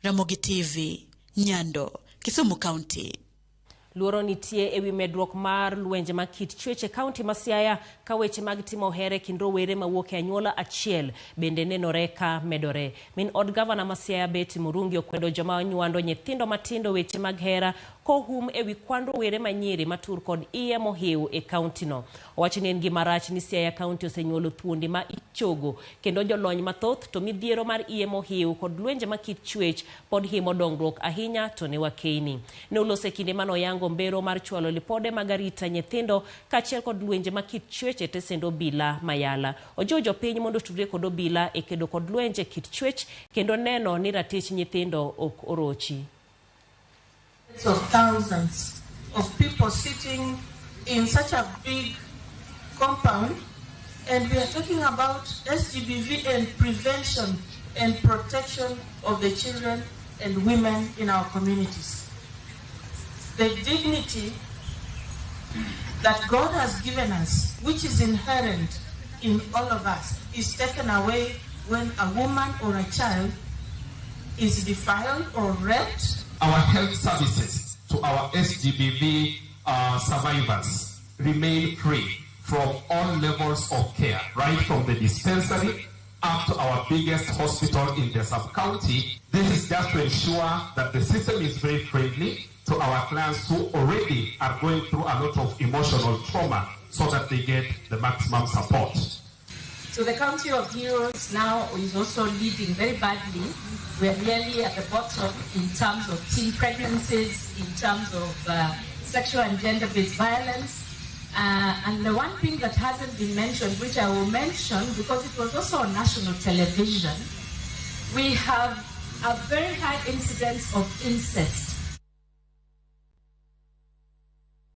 Ramogi TV, Nyando, Kisumu County. Luoro nitie ewi medruok mar lwenje ma kit chwech e kaunti ma Siaya ka weche mag timo here kind rowere mawuok e anyuola achiel bende nenore ka medore. Min od gavana ma Siaya Betty Murungi okwedo joma onyuando nyithindo matindo weche mag hera kohum ewi kwan rowere manyiri matur kod iye mohiu e kaunti no. Owacho ni en gima rach ni Siaya kaunti osenyuolo thuondi ma ichogo kendo jolony mathoth to midhiero mar iye mohiu kod lwenje ma kit chwech pod himo dongruok ahinya to ne wakeini. Ne olose kinde manoyango mbero mar chwalo lipode magarita nyithindo kachiel kod lwenje ma kit chwech e tesend obila mayala. Ojojo piny mondo tudre kod obila e kedo kod lwenje kit chwech kendo neno ni ratich nyithindo ok orochi. Of thousands of people sitting in such a big compound, and we are talking about SGBV and prevention and protection of the children and women in our communities. The dignity that God has given us, which is inherent in all of us, is taken away when a woman or a child is defiled or raped. Our health services to our SGBV survivors remain free from all levels of care, right from the dispensary up to our biggest hospital in the sub-county. This is just to ensure that the system is very friendly to our clients who already are going through a lot of emotional trauma so that they get the maximum support. So the County of Heroes now is also leading very badly. We're nearly at the bottom in terms of teen pregnancies, in terms of sexual and gender-based violence. And the one thing that hasn't been mentioned, which I will mention because it was also on national television, we have a very high incidence of incest